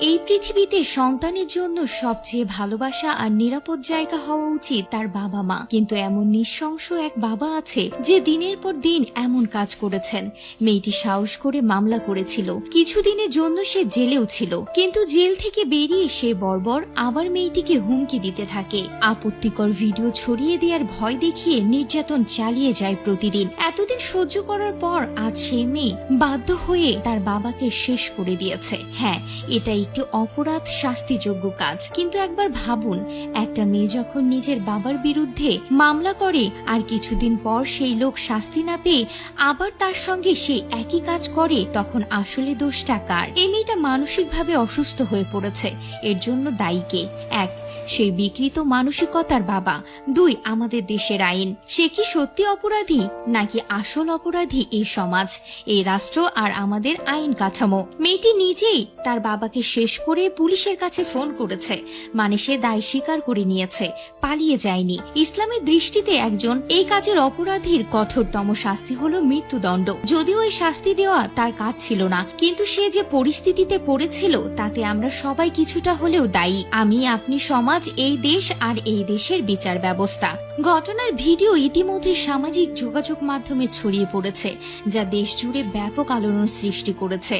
এই পৃথিবীতে সন্তানের জন্য সবচেয়ে ভালোবাসা আর নিরাপদ জায়গা হওয়া উচিত তার বাবা মা, কিন্তু এমন নৃশংস এক বাবা আছে যে দিনের পর দিন এমন কাজ করেছেন। মেয়েটি সাহস করে মামলা করেছিল, কিছুদিনের জন্য সে জেলেও ছিল, কিন্তু জেল থেকে বেরিয়ে সে বর্বর আবার মেয়েটিকে হুমকি দিতে থাকে। আপত্তিকর ভিডিও ছড়িয়ে দেওয়ার ভয় দেখিয়ে নির্যাতন চালিয়ে যায় প্রতিদিন। এতদিন সহ্য করার পর আজ সেই মেয়ে বাধ্য হয়ে তার বাবাকে শেষ করে দিয়েছে। হ্যাঁ, এটা একটি অপরাধ, শাস্তিযোগ্য কাজ, কিন্তু একবার ভাবুন, একটা মেয়ে যখন নিজের বাবার বিরুদ্ধে মামলা করে আর কিছুদিন পর সেই লোক শাস্তি না পেয়ে আবার তার সঙ্গে সে একই কাজ করে, তখন আসলে দোষটা কার? এই মেয়েটা মানসিকভাবে অসুস্থ হয়ে পড়েছে। এর জন্য দায়ী কে? এক, সেই বিকৃত মানসিকতার বাবা। দুই, আমাদের দেশের আইন। সে কি সত্যি অপরাধী নাকি আসল অপরাধী এই সমাজ, এই রাষ্ট্র আর আমাদের আইন কাঠামো? মেয়েটি নিজেই তার বাবাকে শেষ করে পুলিশের কাছে ফোন করেছে, মানে সে দায় স্বীকার করে নিয়েছে, পালিয়ে যায়নি। ইসলামের দৃষ্টিতে একজন এই কাজের অপরাধীর কঠোরতম শাস্তি হলো মৃত্যুদণ্ড। যদিও এই শাস্তি দেওয়া তার কাজ ছিল না, কিন্তু সে যে পরিস্থিতিতে পড়েছিল তাতে আমরা সবাই কিছুটা হলেও দায়ী। আমি, আপনি, সমাজ, এই দেশ আর এই দেশের বিচার ব্যবস্থা। ঘটনার ভিডিও ইতিমধ্যে সামাজিক যোগাযোগ মাধ্যমে ছড়িয়ে পড়েছে, যা দেশ জুড়ে ব্যাপক আলোড়ন সৃষ্টি করেছে।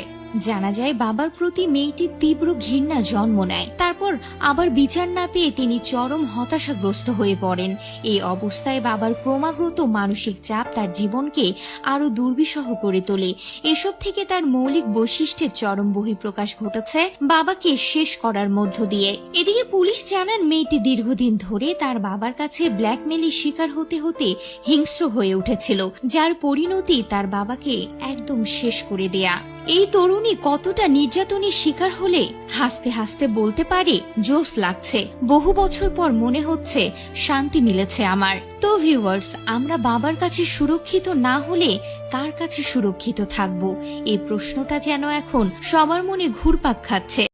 জানা যায় বাবার প্রতি মেয়েটির তীব্র ঘৃণা জন্ম নেয়, তারপর আবার বিচার না পেয়ে তিনি চরম হতাশাগ্রস্ত হয়ে পড়েন। এই অবস্থায় বাবার ক্রমাগত মানসিক চাপ তার জীবনকে আরো দুর্বিষহ করে তোলে। এসব থেকে তার মৌলিক বৈশিষ্ট্যের চরম বহিঃপ্রকাশ ঘটেছে বাবাকে শেষ করার মধ্য দিয়ে। এদিকে পুলিশ জানান, মেয়েটি দীর্ঘদিন ধরে তার বাবার কাছে ব্ল্যাকমেলের শিকার হতে হতে হিংস্র হয়ে উঠেছিল, যার পরিণতি তার বাবাকে একদম শেষ করে দেয়া। এই তরুণী কতটা নির্যাতনের শিকার হলে হাসতে হাসতে বলতে পারে, জোশ লাগছে, বহু বছর পর মনে হচ্ছে শান্তি মিলেছে আমার। তো ভিউয়ার্স, আমরা বাবার কাছে সুরক্ষিত না হলে কার কাছে সুরক্ষিত থাকবো? এই প্রশ্নটা যেন এখন সবার মনে ঘুরপাক খাচ্ছে।